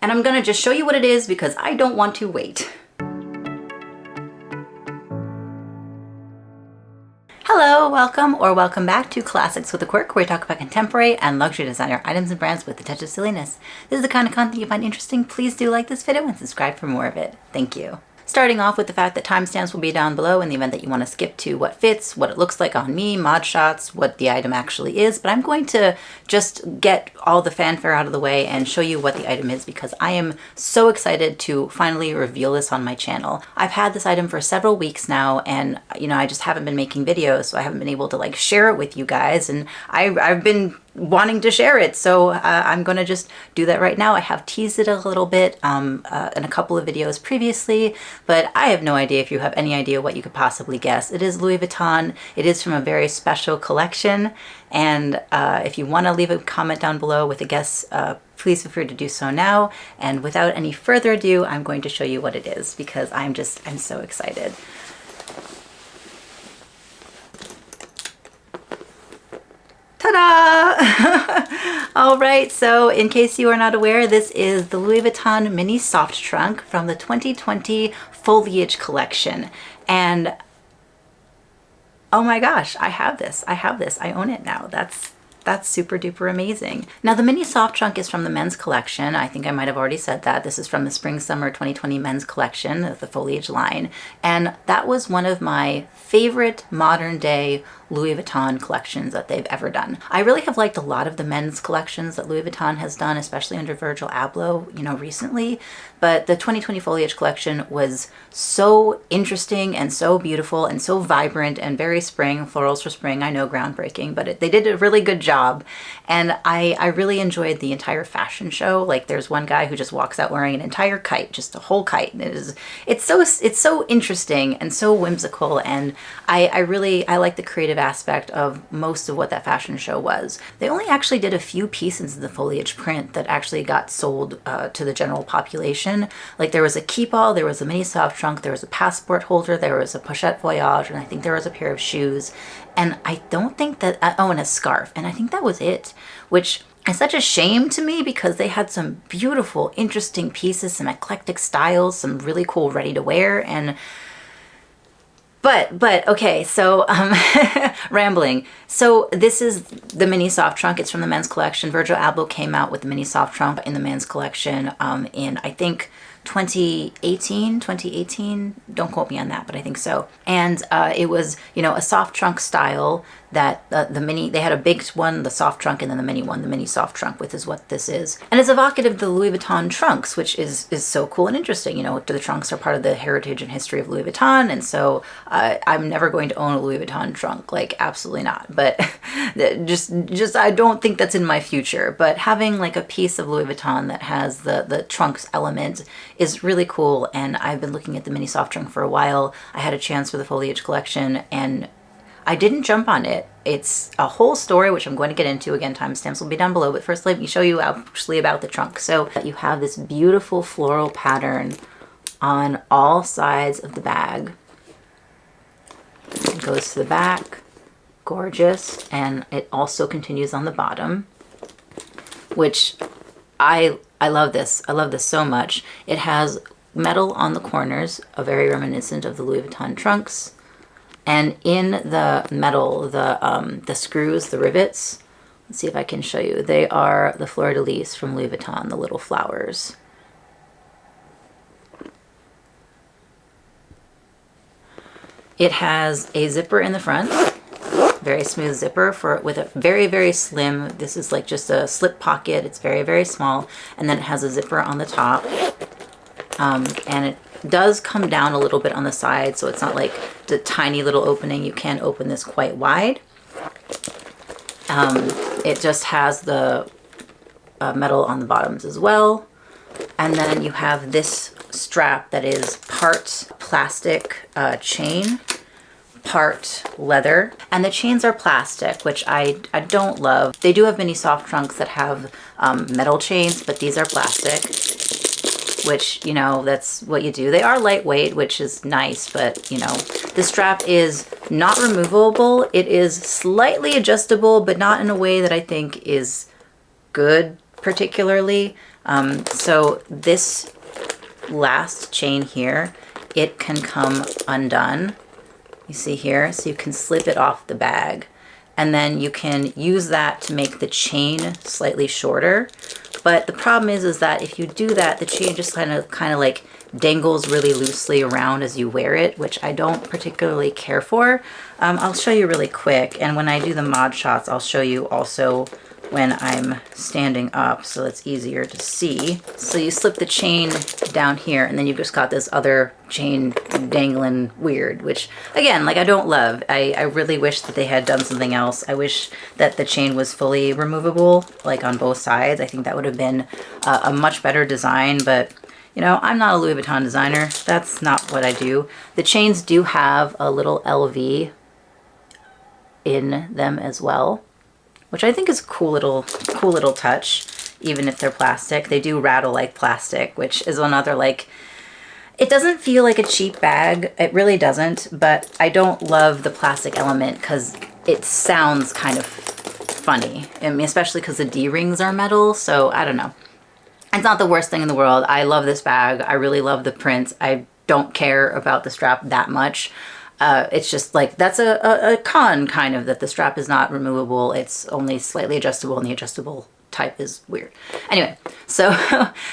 and I'm gonna just show you what it is because I don't want to wait. Hello, welcome or welcome back to Classics with a Quirk, where we talk about contemporary and luxury designer items and brands with a touch of silliness. This is the kind of content you find interesting. Please do like this video and subscribe for more of it. Thank you. Starting off with the fact that timestamps will be down below in the event that you want to skip to what fits, what it looks like on me, mod shots, what the item actually is, but I'm going to just get all the fanfare out of the way and show you what the item is because I am so excited to finally reveal this on my channel. I've had this item for several weeks now, and I just haven't been making videos, so I haven't been able to like share it with you guys, and I've been wanting to share it, so I'm gonna just do that right now. I have teased it a little bit in a couple of videos previously, but I have no idea if you have any idea what you could possibly guess. It is Louis Vuitton. It is from a very special collection, and if you want to leave a comment down below with a guess, please feel free to do so now. And without any further ado, I'm going to show you what it is because I'm so excited. Ta-da! All right, so in case you are not aware, this is the Louis Vuitton mini soft trunk from the 2020 foliage collection. And oh my gosh, I have this. I own it now. That's super duper amazing. Now the mini soft trunk is from the men's collection. I think I might have already said that. This is from the spring summer 2020 men's collection, the foliage line. And that was one of my favorite modern day Louis Vuitton collections that they've ever done. I really have liked a lot of the men's collections that Louis Vuitton has done, especially under Virgil Abloh, recently. But the 2020 foliage collection was so interesting and so beautiful and so vibrant and very spring, florals for spring. I know, groundbreaking, but they did a really good job. And I really enjoyed the entire fashion show. Like there's one guy who just walks out wearing an entire kite, just a whole kite. And it's so interesting and so whimsical. And I like the creative aspect of most of what that fashion show was. They only actually did a few pieces of the foliage print that actually got sold to the general population. Like there was a keep-all, there was a mini soft trunk, there was a passport holder, there was a pochette voyage, and I think there was a pair of shoes. And I don't think that, and a scarf. And I think that was it, which is such a shame to me because they had some beautiful, interesting pieces, some eclectic styles, some really cool ready to wear. And But okay, so rambling. So this is the mini soft trunk. It's from the men's collection. Virgil Abloh came out with the mini soft trunk in the men's collection in, I think, 2018. Don't quote me on that, but I think so. And it was, a soft trunk style that they had a big one, the soft trunk, and then the mini one, the mini soft trunk, which is what this is. And it's evocative of the Louis Vuitton trunks, which is so cool and interesting. The trunks are part of the heritage and history of Louis Vuitton. And so I'm never going to own a Louis Vuitton trunk, like absolutely not. But just I don't think that's in my future. But having like a piece of Louis Vuitton that has the trunks element is really cool. And I've been looking at the mini soft trunk for a while. I had a chance for the foliage collection and I didn't jump on it. It's a whole story, which I'm going to get into. Again, timestamps will be down below, but first let me show you actually about the trunk. So you have this beautiful floral pattern on all sides of the bag. It goes to the back, gorgeous, and it also continues on the bottom, which I love this. I love this so much. It has metal on the corners, very reminiscent of the Louis Vuitton trunks. And in the metal, the screws, the rivets, let's see if I can show you. They are the fleur-de-lis from Louis Vuitton, the little flowers. It has a zipper in the front, very smooth zipper with a very, very slim, this is like just a slip pocket. It's very, very small. And then it has a zipper on the top. And it does come down a little bit on the side, so it's not like the tiny little opening. You can open this quite wide. It just has the metal on the bottoms as well. And then you have this strap that is part plastic chain, part leather. And the chains are plastic, which I don't love. They do have mini soft trunks that have metal chains, but these are plastic. Which, you know, that's what you do. They are lightweight, which is nice, but, you know, the strap is not removable. It is slightly adjustable, but not in a way that I think is good particularly. So this last chain here, it can come undone. You see here, so you can slip it off the bag. And then you can use that to make the chain slightly shorter. But the problem is that if you do that, the chain just kind of like dangles really loosely around as you wear it, which I don't particularly care for. I'll show you really quick. And when I do the mod shots, I'll show you also when I'm standing up, so it's easier to see. So you slip the chain down here, and then you've just got this other chain dangling weird, which again, like I don't love. I really wish that they had done something else. I wish that the chain was fully removable, like on both sides. I think that would have been a much better design, but you know, I'm not a Louis Vuitton designer. That's not what I do. The chains do have a little LV in them as well, which I think is a cool little touch, even if they're plastic. They do rattle like plastic, which is another, like, it doesn't feel like a cheap bag. It really doesn't, but I don't love the plastic element because it sounds kind of funny. I mean, especially because the D-rings are metal, so I don't know. It's not the worst thing in the world. I love this bag. I really love the print. I don't care about the strap that much. It's just like, that's a con kind of, that the strap is not removable. It's only slightly adjustable, and the adjustable type is weird. Anyway, so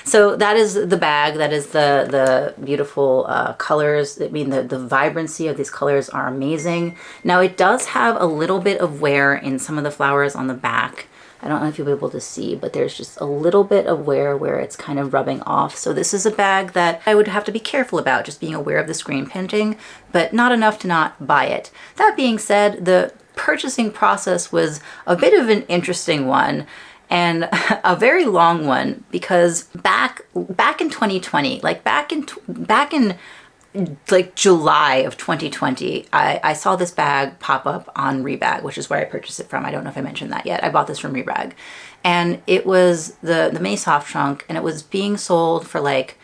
so that is the bag. That is the beautiful colors. I mean, the vibrancy of these colors are amazing. Now it does have a little bit of wear in some of the flowers on the back. I don't know if you'll be able to see, but there's just a little bit of wear where it's kind of rubbing off. So this is a bag that I would have to be careful about, just being aware of the screen printing, but not enough to not buy it. That being said, the purchasing process was a bit of an interesting one, and a very long one, because back in 2020, like back in like July of 2020, I saw this bag pop up on Rebag, which is where I purchased it from. I don't know if I mentioned that yet. I bought this from Rebag, and it was the mini soft trunk, and it was being sold for like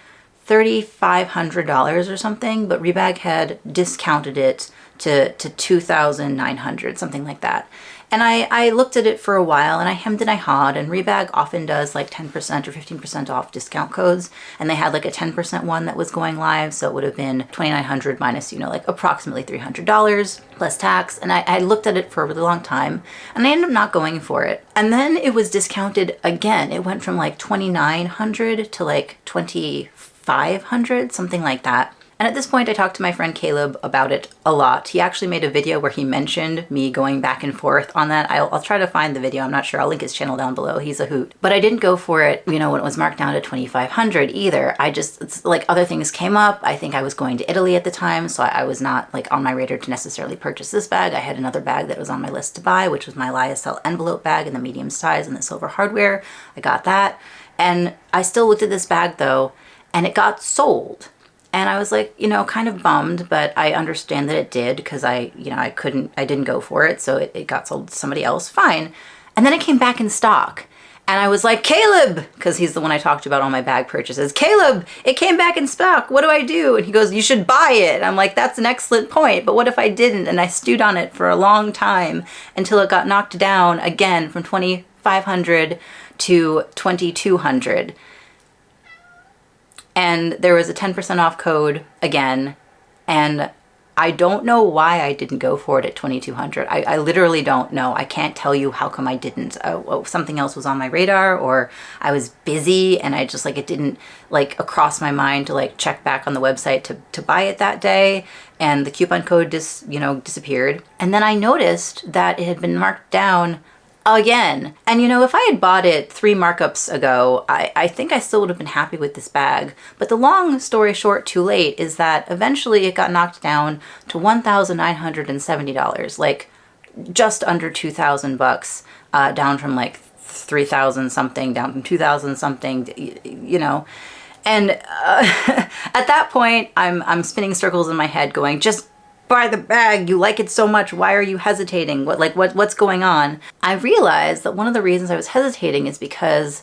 $3,500 or something, but Rebag had discounted it to $2,900, something like that. And I looked at it for a while, and I hemmed and I hawed, and Rebag often does like 10% or 15% off discount codes, and they had like a 10% one that was going live, so it would have been $2,900 minus, you know, like approximately $300 plus tax. And I looked at it for a really long time, and I ended up not going for it. And then it was discounted again. It went from like $2,900 to like $2,500, something like that. And at this point, I talked to my friend Caleb about it a lot. He actually made a video where he mentioned me going back and forth on that. I'll try to find the video. I'm not sure. I'll link his channel down below. He's a hoot. But I didn't go for it, you know, when it was marked down to $2,500 either. It's like other things came up. I think I was going to Italy at the time, so I was not like on my radar to necessarily purchase this bag. I had another bag that was on my list to buy, which was my lyocell envelope bag in the medium size and the silver hardware. I got that. And I still looked at this bag though, and it got sold. And I was like, you know, kind of bummed, but I understand that it did, because I didn't go for it. So it got sold to somebody else. Fine. And then it came back in stock. And I was like, Caleb, because he's the one I talked about all my bag purchases. Caleb, it came back in stock. What do I do? And he goes, you should buy it. I'm like, that's an excellent point. But what if I didn't? And I stewed on it for a long time until it got knocked down again from $2,500 to $2,200. And there was a 10% off code again, and I don't know why I didn't go for it at $2,200. I literally don't know. I can't tell you how come I didn't. Something else was on my radar, or I was busy, and I just like, it didn't like cross my mind to like check back on the website to buy it that day, and the coupon code disappeared. And then I noticed that it had been marked down again. And you know, if I had bought it 3 markups ago, I think I still would have been happy with this bag. But the long story short, too late, is that eventually it got knocked down to $1,970, like just under $2,000, down from like 3,000 something, down from 2,000 something, you know. And at that point, I'm spinning circles in my head going, just buy the bag, you like it so much, why are you hesitating? What's going on? I realized that one of the reasons I was hesitating is because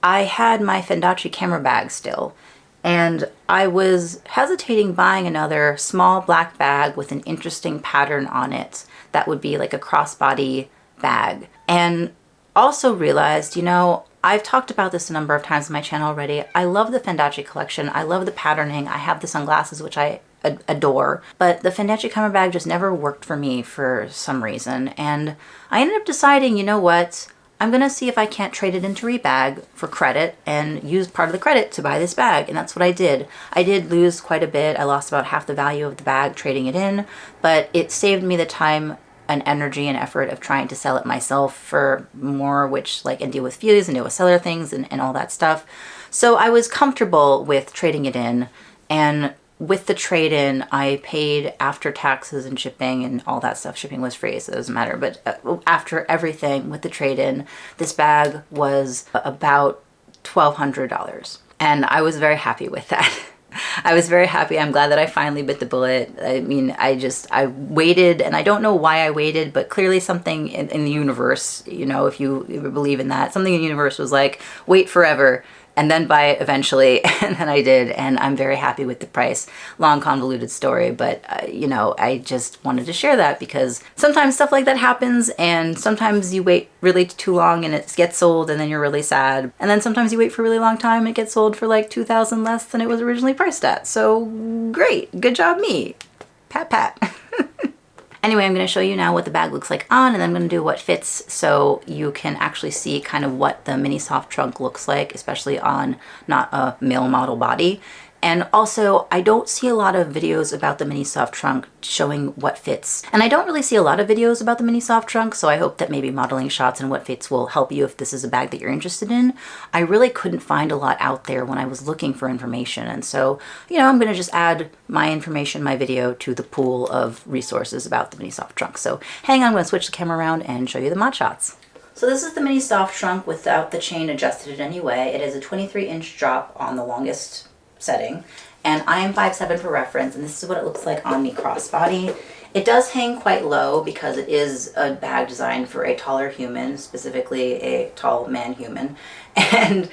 I had my Fendi camera bag still, and I was hesitating buying another small black bag with an interesting pattern on it that would be like a crossbody bag. And also realized, you know, I've talked about this a number of times on my channel already. I love the Fendi collection. I love the patterning. I have the sunglasses, which I adore, but the Fendi camera bag just never worked for me for some reason. And I ended up deciding, you know what? I'm gonna see if I can't trade it into Rebag for credit and use part of the credit to buy this bag. And that's what I did. I did lose quite a bit. I lost about half the value of the bag trading it in, but it saved me the time and energy and effort of trying to sell it myself for more, which like, and deal with fees and deal with seller things and all that stuff. So I was comfortable with trading it in, and with the trade-in, I paid after taxes and shipping and all that stuff. Shipping was free, so it doesn't matter. But after everything with the trade-in, this bag was about $1,200. And I was very happy with that. I was very happy. I'm glad that I finally bit the bullet. I mean, I waited, and I don't know why I waited, but clearly something in the universe, you know, if you believe in that, something in the universe was like, wait forever and then buy it eventually. And then I did, and I'm very happy with the price. Long, convoluted story, but you know, I just wanted to share that because sometimes stuff like that happens, and sometimes you wait really too long and it gets sold and then you're really sad. And then sometimes you wait for a really long time and it gets sold for like $2,000 less than it was originally priced at. So great, good job me. Pat pat. Anyway, I'm going to show you now what the bag looks like on, and then I'm going to do what fits so you can actually see kind of what the mini soft trunk looks like, especially on not a male model body. And also, I don't see a lot of videos about the mini soft trunk showing what fits. And I don't really see a lot of videos about the mini soft trunk, so I hope that maybe modeling shots and what fits will help you if this is a bag that you're interested in. I really couldn't find a lot out there when I was looking for information. And so, you know, I'm gonna just add my information, my video to the pool of resources about the mini soft trunk. So hang on, I'm gonna switch the camera around and show you the mod shots. So this is the mini soft trunk without the chain adjusted in any way. It is a 23-inch drop on the longest setting, and I am 5'7" for reference, and this is what it looks like on me crossbody. It does hang quite low because it is a bag designed for a taller human, specifically a tall man human, and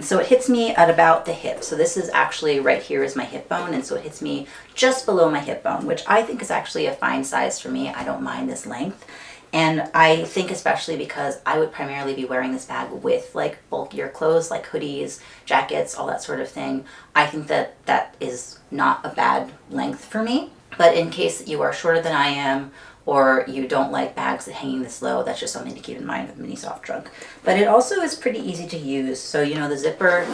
so it hits me at about the hip. So this is actually right here is my hip bone, and so it hits me just below my hip bone, which I think is actually a fine size for me. I don't mind this length. And I think especially because I would primarily be wearing this bag with like bulkier clothes like hoodies, jackets, all that sort of thing. I think that that is not a bad length for me. But in case you are shorter than I am, or you don't like bags that hanging this low, that's just something to keep in mind with mini soft trunk. But it also is pretty easy to use. So, you know, the zipper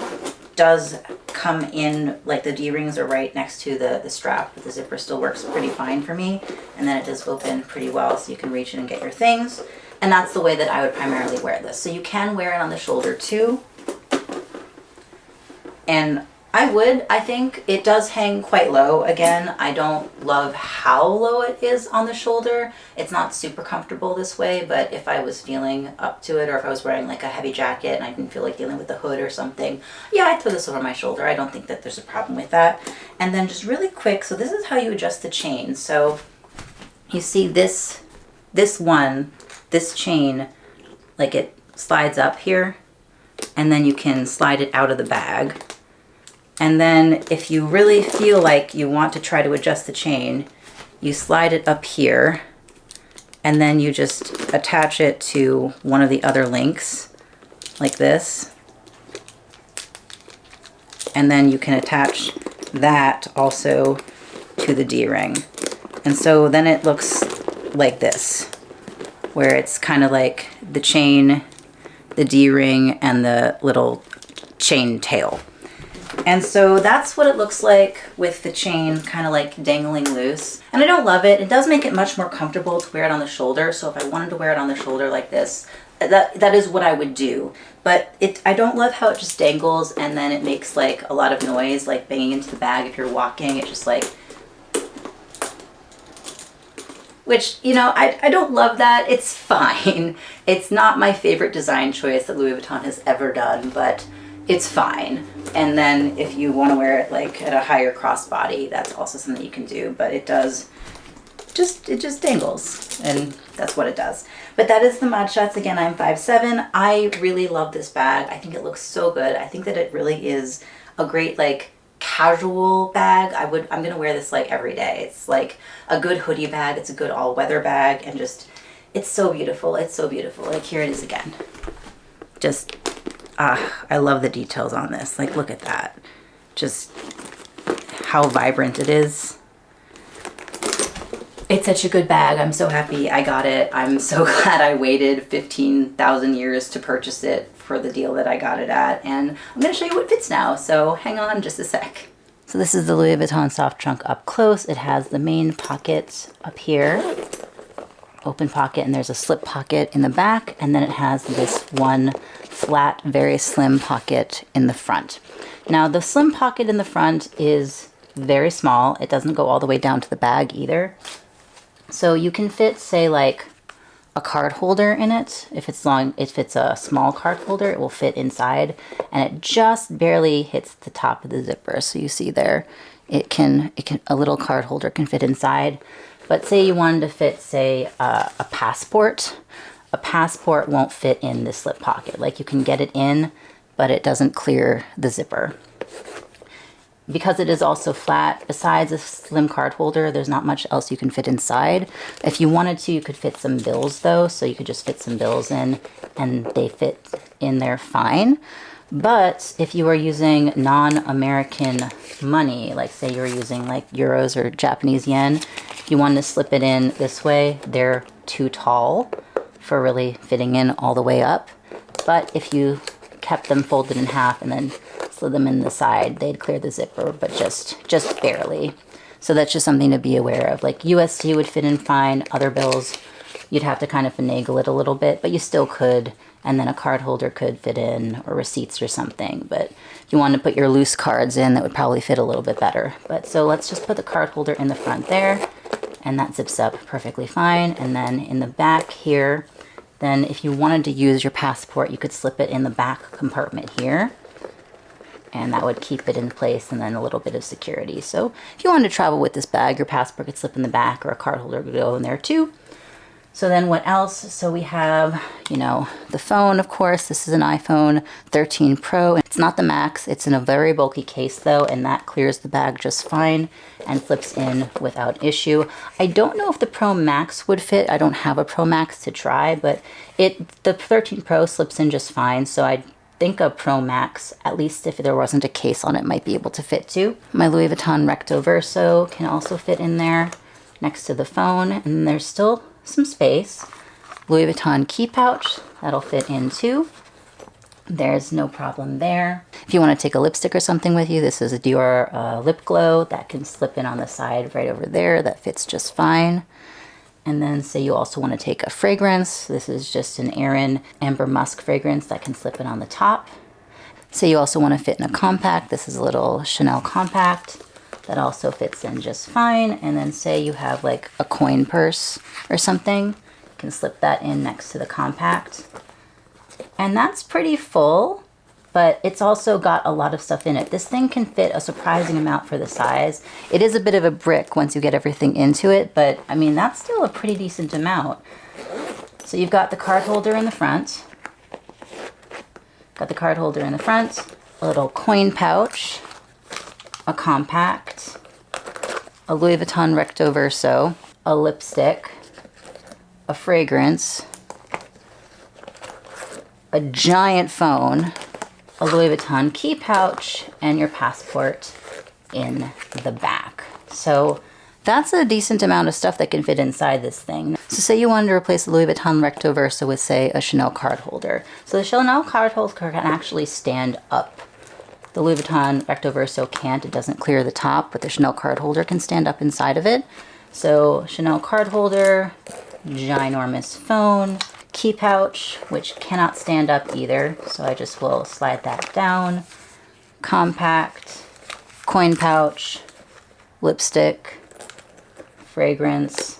does come in, like the D-rings are right next to the strap, but the zipper still works pretty fine for me. And then it does open pretty well, so you can reach in and get your things. And that's the way that I would primarily wear this. So you can wear it on the shoulder too. And I think it does hang quite low. Again, I don't love how low it is on the shoulder. It's not super comfortable this way, but if I was feeling up to it, or if I was wearing like a heavy jacket and I didn't feel like dealing with the hood or something, yeah, I'd throw this over my shoulder. I don't think that there's a problem with that. And then just really quick, so this is how you adjust the chain. So you see this chain, like it slides up here, and then you can slide it out of the bag. And then if you really feel like you want to try to adjust the chain, you slide it up here, and then you just attach it to one of the other links like this. And then you can attach that also to the D-ring. And so then it looks like this, where it's kind of like the chain, the D-ring, and the little chain tail. And so that's what it looks like with the chain kind of like dangling loose. And I don't love it. It does make it much more comfortable to wear it on the shoulder. So if I wanted to wear it on the shoulder like this, that is what I would do. But I don't love how it just dangles and then it makes like a lot of noise, like banging into the bag if you're walking. It's just like, which, you know, I don't love that. It's fine. It's not my favorite design choice that Louis Vuitton has ever done, but it's fine. And then if you want to wear it like at a higher crossbody, that's also something you can do, but it just dangles, and that's what it does. But that is the mod shots. Again, I'm 5'7". I really love this bag. I think it looks so good. I think that it really is a great like casual bag. I'm gonna wear this like every day. It's like a good hoodie bag. It's a good all-weather bag, and just, it's so beautiful. It's so beautiful. Like here it is again. Just I love the details on this. Like, look at that. Just how vibrant it is. It's such a good bag. I'm so happy I got it. I'm so glad I waited 15,000 years to purchase it for the deal that I got it at. And I'm gonna show you what fits now, so hang on just a sec. So this is the Louis Vuitton soft trunk up close. It has the main pocket up here, open pocket, and there's a slip pocket in the back, and then it has this one flat, very slim pocket in the front. Now the slim pocket in the front is very small. It doesn't go all the way down to the bag either. So you can fit, say, like a card holder in it. If it's long, if it's a small card holder, it will fit inside, and it just barely hits the top of the zipper. So you see there, a little card holder can fit inside. But say you wanted to fit, say, a passport won't fit in the slip pocket. Like, you can get it in, but it doesn't clear the zipper. Because it is also flat, besides a slim card holder, there's not much else you can fit inside. If you wanted to, you could fit some bills though, so you could just fit some bills in and they fit in there fine. But if you are using non-American money, like say you were using like euros or Japanese yen, if you wanted to slip it in this way, they're too tall for really fitting in all the way up. But if you kept them folded in half and then slid them in the side, they'd clear the zipper, but just barely. So that's just something to be aware of. Like USD would fit in fine, other bills, you'd have to kind of finagle it a little bit, but you still could. And then a card holder could fit in, or receipts or something. But if you want to put your loose cards in, that would probably fit a little bit better. But so let's just put the card holder in the front there, and that zips up perfectly fine. And then in the back here, then if you wanted to use your passport, you could slip it in the back compartment here, and that would keep it in place, and then a little bit of security. So if you wanted to travel with this bag, your passport could slip in the back, or a card holder could go in there too. So then what else? So we have, you know, the phone, of course. This is an iPhone 13 Pro. It's not the Max. It's in a very bulky case though, and that clears the bag just fine and flips in without issue. I don't know if the Pro Max would fit. I don't have a Pro Max to try, but the 13 Pro slips in just fine. So I think a Pro Max, at least if there wasn't a case on it, might be able to fit too. My Louis Vuitton Recto Verso can also fit in there next to the phone, and there's still some space. Louis Vuitton key pouch, that'll fit in too. There's no problem there. If you want to take a lipstick or something with you, this is a Dior lip glow that can slip in on the side right over there. That fits just fine. And then say you also want to take a fragrance. This is just an Erin Amber Musk fragrance that can slip in on the top. Say you also want to fit in a compact. This is a little Chanel compact that also fits in just fine. And then say you have like a coin purse or something, you can slip that in next to the compact. And that's pretty full, but it's also got a lot of stuff in it. This thing can fit a surprising amount for the size. It is a bit of a brick once you get everything into it, but I mean, that's still a pretty decent amount. So you've got the card holder in the front, a little coin pouch, a compact, a Louis Vuitton Recto Verso, a lipstick, a fragrance, a giant phone, a Louis Vuitton key pouch, and your passport in the back. So that's a decent amount of stuff that can fit inside this thing. So say you wanted to replace the Louis Vuitton Recto Verso with, say, a Chanel card holder. So the Chanel card holder can actually stand up. The Louis Vuitton Recto Verso can't. It doesn't clear the top, but the Chanel card holder can stand up inside of it. So Chanel card holder, ginormous phone, key pouch, which cannot stand up either. So I just will slide that down. Compact, coin pouch, lipstick, fragrance,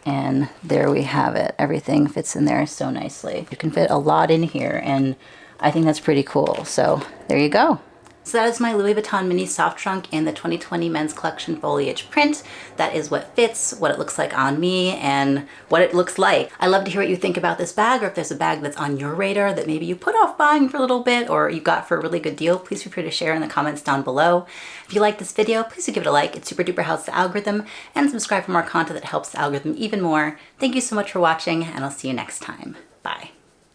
and there we have it. Everything fits in there so nicely. You can fit a lot in here, and I think that's pretty cool. So there you go. So that is my Louis Vuitton mini soft trunk in the 2020 men's collection foliage print. That is what fits, what it looks like on me, and what it looks like. I love to hear what you think about this bag, or if there's a bag that's on your radar that maybe you put off buying for a little bit, or you got for a really good deal. Please feel free to share in the comments down below. If you like this video, please do give it a like. It super duper helps the algorithm, and subscribe for more content that helps the algorithm even more. Thank you so much for watching, and I'll see you next time. Bye.